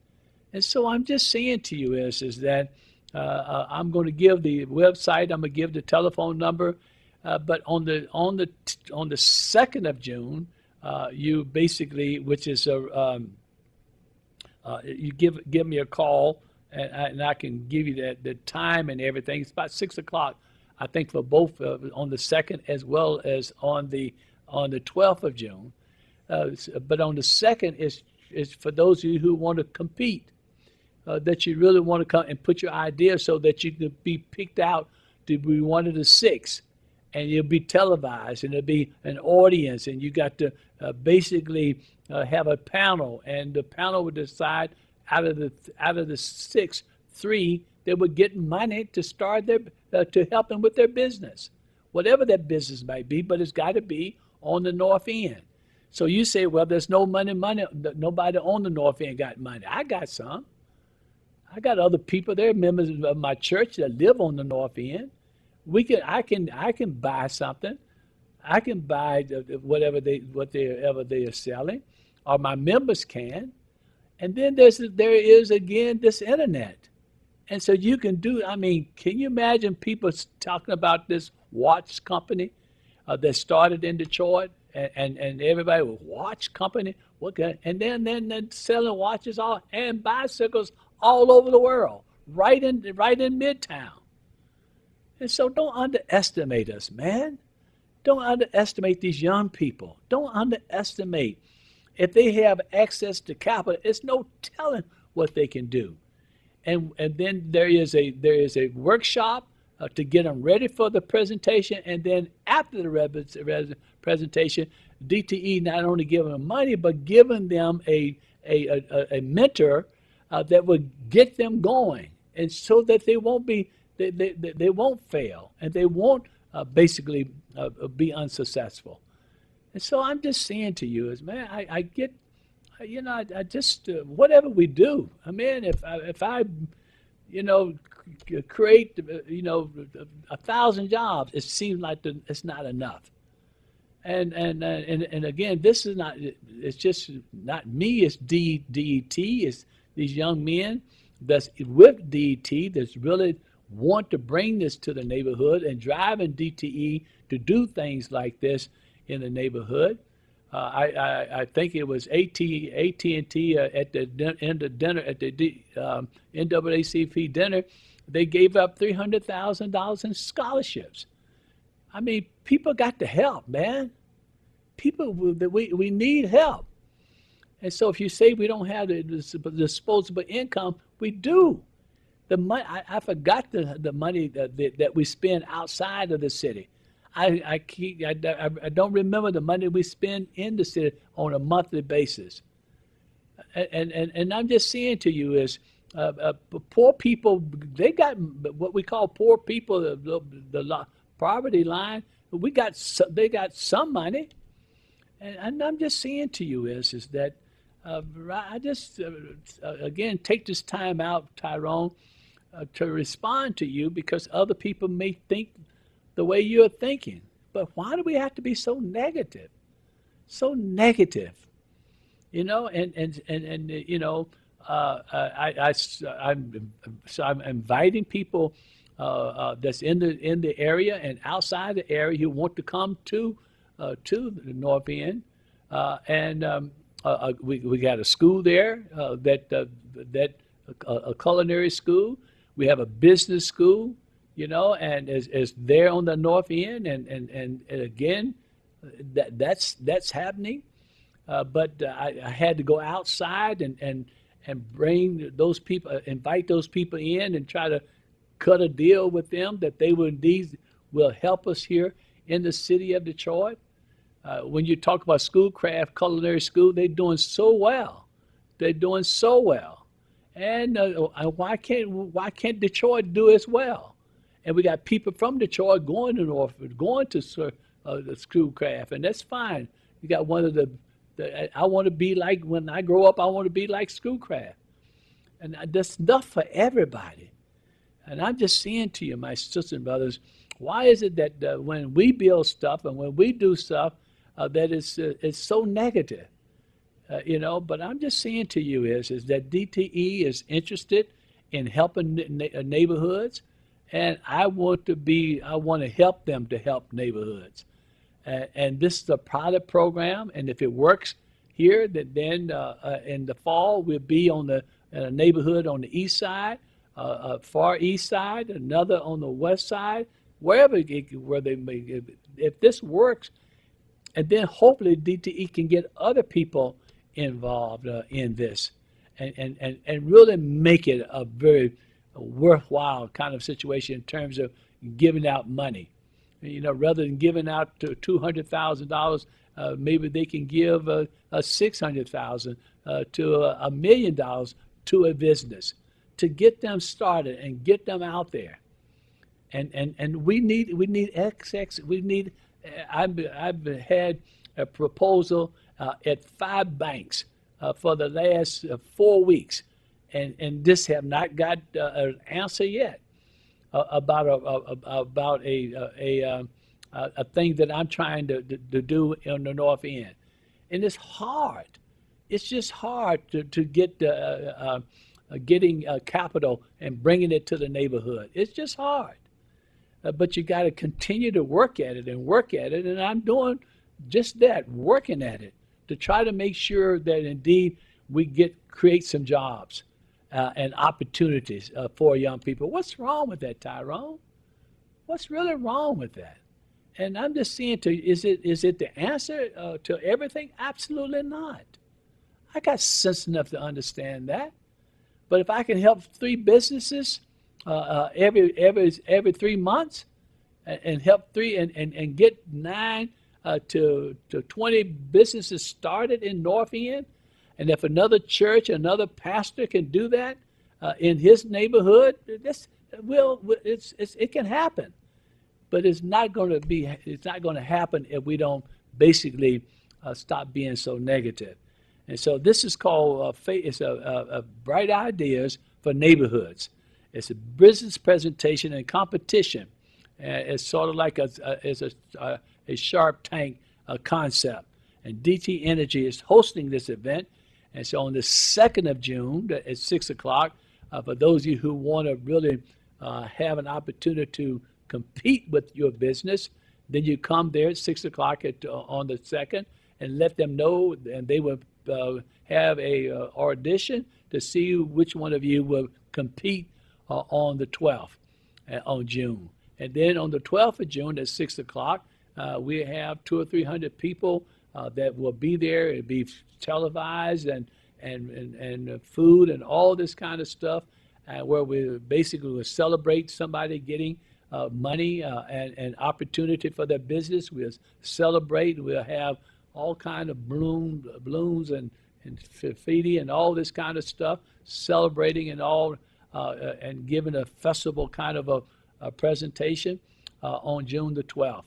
Speaker 7: And so I'm just saying to you is that I'm going to give the website, I'm going to give the telephone number, but on the 2nd of June, you basically, which is you give me a call, and I can give you the time and everything. It's about 6 o'clock, I think, for both on the 2nd as well as on the 12th of June. But on the 2nd is for those of you who want to compete, that you really want to come and put your idea so that you can be picked out to be one of the 6. And you'll be televised, and there'll be an audience, and you got to basically have a panel, and the panel would decide out of the 6, 3 that would get money to start to help them with their business, whatever that business might be, but it's got to be on the North End. So you say, well, there's no money. Nobody on the North End got money. I got some. I got other people. They're members of my church that live on the North End. I can buy something. I can buy whatever they are selling, or my members can. And then there is again this internet. And so you can do, I mean, can you imagine people talking about this watch company that started in Detroit, and everybody was watch company? And then selling watches and bicycles all over the world, right in Midtown. And so don't underestimate us, man. Don't underestimate these young people. Don't underestimate. If they have access to capital, it's no telling what they can do. And then there is a workshop to get them ready for the presentation, and then after the presentation, DTE not only giving them money but giving them a mentor that would get them going, and so that they won't fail and they won't basically be unsuccessful. And so I'm just saying to you is, man, I get. I just whatever we do. I mean, if I create 1,000 jobs, it seems like it's not enough. And again, this is not. It's just not me. It's DET. It's these young men that's with DET that's really want to bring this to the neighborhood and driving DTE to do things like this in the neighborhood. I think it was AT&T at the end of dinner at the NAACP dinner. They gave up $300,000 in scholarships. I mean, people got to help, man. We need help. And so if you say we don't have the disposable income, we do. The money I forgot the money that we spend outside of the city. I don't remember the money we spend in the city on a monthly basis. And I'm just saying to you is poor people, they got what we call poor people, the poverty line. They got some money. And I'm just saying to you is that I just, again, take this time out, Tyrone, to respond to you because other people may think the way you're thinking. But why do we have to be so negative? So negative, and I'm inviting people that's in the area and outside the area who want to come to the North End, and we got a school there that a culinary school. We have a business school. And is there on the North End, and again, that's happening. But I had to go outside and bring those people, invite those people in, and try to cut a deal with them that they will help us here in the city of Detroit. When you talk about Schoolcraft Culinary School, they're doing so well. They're doing so well, and why can't Detroit do as well? And we got people from Detroit going to Norfolk, going to the Schoolcraft, and that's fine. You got one of the I want to be like, when I grow up, I want to be like Schoolcraft. And that's enough for everybody. And I'm just saying to you, my sisters and brothers, why is it that when we build stuff and when we do stuff, that it's so negative? But I'm just saying to you is that DTE is interested in helping neighborhoods. And I want to help them to help neighborhoods. And this is a pilot program. And if it works here, then in the fall, we'll be in a neighborhood on the east side, far east side, another on the west side, where they may. If this works, and then hopefully DTE can get other people involved in this and really make it a very worthwhile kind of situation in terms of giving out money. Rather than giving out to $200,000, maybe they can give $600,000 to $1 million to a business to get them started and get them out there. And we need XX. We need. I've had a proposal at 5 banks for the last 4 weeks. And this have not got an answer yet about a thing that I'm trying to do in the North End. And it's hard. It's just hard to get getting capital and bringing it to the neighborhood. It's just hard. But you got to continue to work at it and work at it. And I'm doing just that, working at it to try to make sure that indeed we create some jobs and opportunities for young people. What's wrong with that, Tyrone? What's really wrong with that? And I'm just saying to you, is it the answer to everything? Absolutely not. I got sense enough to understand that. But if I can help 3 businesses every 3 months and help 3 and get 9 to 20 businesses started in North End, and if another church, another pastor can do that in his neighborhood, it can happen. But it's not going to happen if we don't basically stop being so negative. And so this is called it's a Bright Ideas for Neighborhoods. It's a business presentation and competition. It's sort of like a Shark Tank concept. And DT Energy is hosting this event. And so on the 2nd of June at 6 o'clock, for those of you who want to really have an opportunity to compete with your business, then you come there at 6 o'clock on the 2nd and let them know, and they will have a audition to see which one of you will compete on the 12th on June. And then on the 12th of June at 6 o'clock, we have 200 or 300 people that will be there. It'll be televised and food and all this kind of stuff, where we basically will celebrate somebody getting money and opportunity for their business. We'll celebrate. We'll have all kind of balloons and graffiti and all this kind of stuff, celebrating and all, and giving a festival kind of a presentation on June the 12th.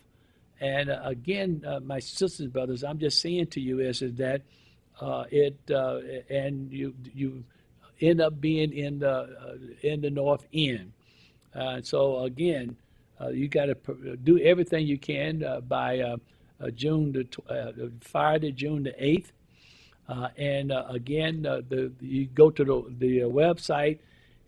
Speaker 7: And again, my sisters and brothers, I'm just saying to you is that and you end up being in the North End. So again, you got to do everything you can by Friday, June the 8th. And again, you go to the website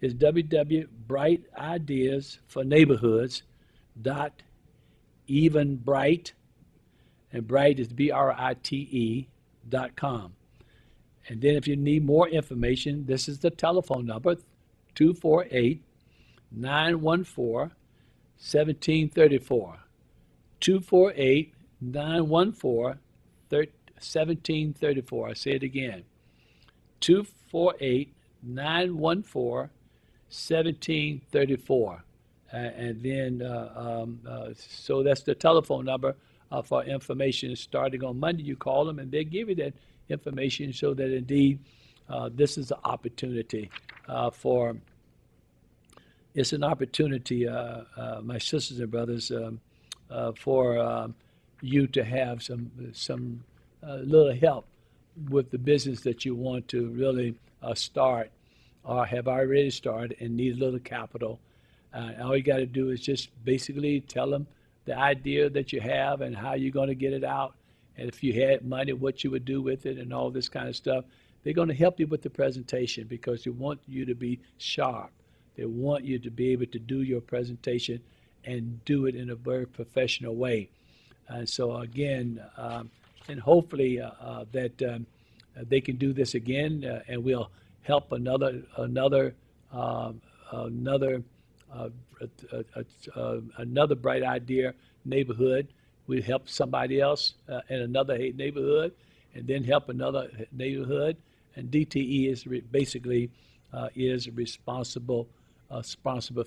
Speaker 7: is www.brightideyasforneighborhoods.evenbright, and Bright is BRITE.com. And then if you need more information, this is the telephone number, 248-914-1734. 248-914-1734. I say it again. 248-914-1734. And then, so that's the telephone number for information. Starting on Monday, you call them and they give you that information so that indeed this is an opportunity it's an opportunity, my sisters and brothers, for you to have some little help with the business that you want to really start or have already started and need a little capital. All you got to do is just basically tell them the idea that you have and how you're going to get it out. And if you had money, what you would do with it and all this kind of stuff. They're going to help you with the presentation because they want you to be sharp. They want you to be able to do your presentation and do it in a very professional way. And so again, and hopefully that they can do this again, and we'll help another Bright Idea neighborhood. We help somebody else in another neighborhood, and then help another neighborhood. And DTE is basically is responsible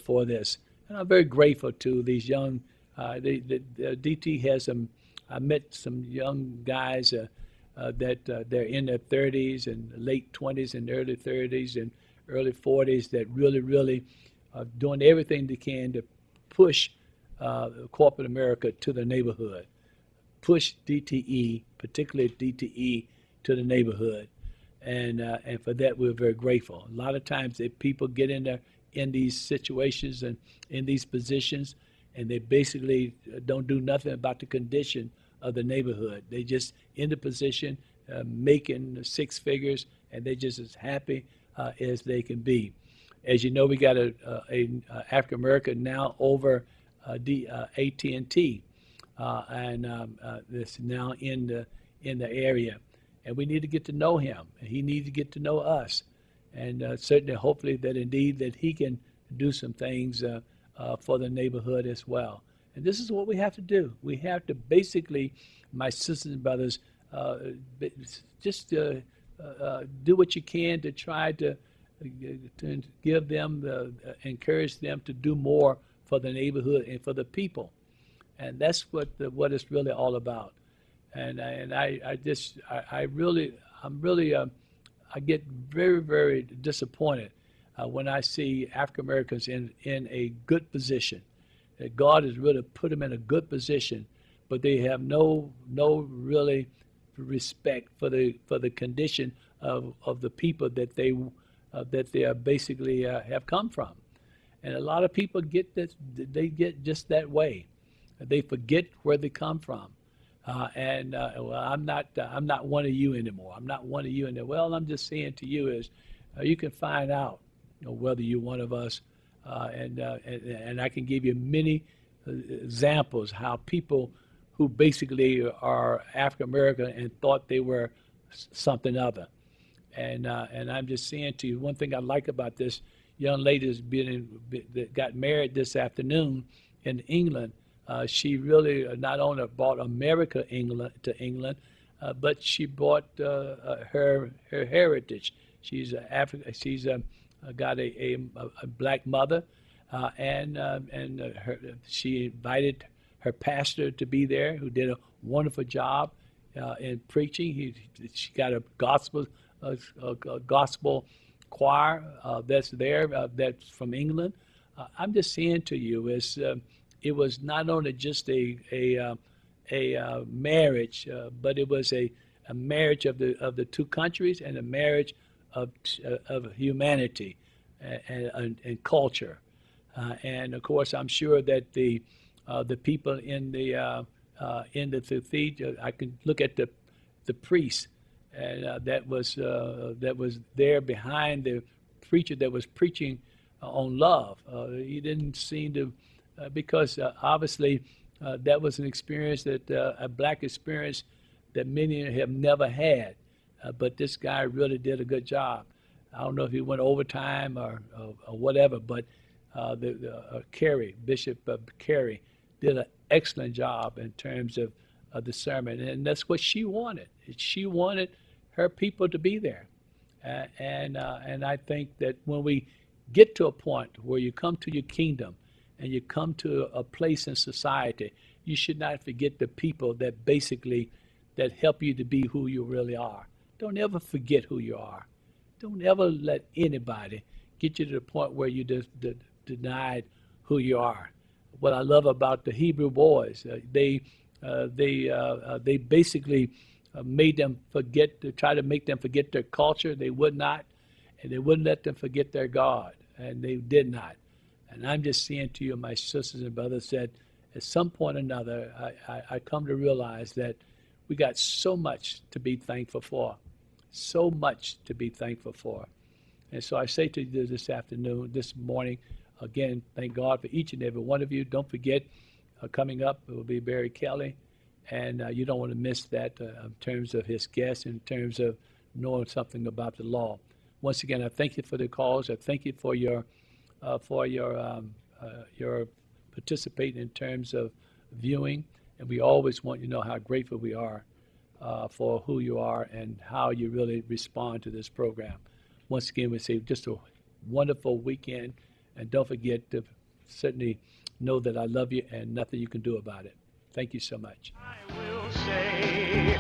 Speaker 7: for this. And I'm very grateful to these young. DT has some. I met some young guys that they're in their 30s and late 20s and early 30s and early 40s that really are doing everything they can to push corporate America to the neighborhood, push DTE, particularly DTE, to the neighborhood, and for that we're very grateful. A lot of times, if people get in these situations and in these positions, and they basically don't do nothing about the condition of the neighborhood. They just in the position, making six figures, and they just as happy as they can be. As you know, we got a African American now over the AT&T, and this now in the area, and we need to get to know him, and he needs to get to know us, and certainly, hopefully, that indeed that he can do some things for the neighborhood as well. And this is what we have to do. We have to basically, my sisters and brothers, just do what you can to try to give them, encourage them to do more for the neighborhood and for the people. And that's what it's really all about. And I get very, very disappointed when I see African Americans in a good position. That God has really put them in a good position, but they have no really respect for the condition of the people that they are basically have come from. And a lot of people get this, they get just that way. They forget where they come from. Well, I'm not one of you anymore. I'm not one of you anymore. Well, I'm just saying to you is, you can find out, whether you're one of us, and I can give you many examples how people who basically are African American and thought they were something other. And I'm just saying to you, one thing I like about this young lady that got married this afternoon in England. She really not only brought America to England, but she brought her heritage. She's African. She's got a black mother, and she invited her pastor to be there, who did a wonderful job in preaching. She got a gospel choir that's there, that's from England. I'm just saying to you, it was not only just a marriage, but it was a marriage of the two countries and a marriage of humanity and culture. And of course, I'm sure that the people in the cathedral, I can look at the priest, and that was there behind the preacher that was preaching on love. He didn't seem to, because obviously that was an experience that a black experience that many have never had. But this guy really did a good job. I don't know if he went overtime or whatever, but Bishop Carey did an excellent job in terms of the sermon, and that's what she wanted. She wanted her people to be there, and I think that when we get to a point where you come to your kingdom and you come to a place in society, you should not forget the people that basically that help you to be who you really are. Don't ever forget who you are. Don't ever let anybody get you to the point where you just denied who you are. What I love about the Hebrew boys, they basically made them forget, to try to make them forget their culture. They would not, and they wouldn't let them forget their God, and they did not. And I'm just saying to you, my sisters and brothers, that at some point or another, I come to realize that we got so much to be thankful for, so much to be thankful for. And so I say to you this morning, again, thank God for each and every one of you. Don't forget, coming up, it will be Barry Kelly, and you don't want to miss that in terms of his guests, in terms of knowing something about the law. Once again, I thank you for the calls. I thank you for your participating in terms of viewing, and we always want you to know how grateful we are for who you are and how you really respond to this program. Once again, we say just a wonderful weekend, and don't forget to certainly know that I love you and nothing you can do about it. Thank you so much.
Speaker 11: I will say,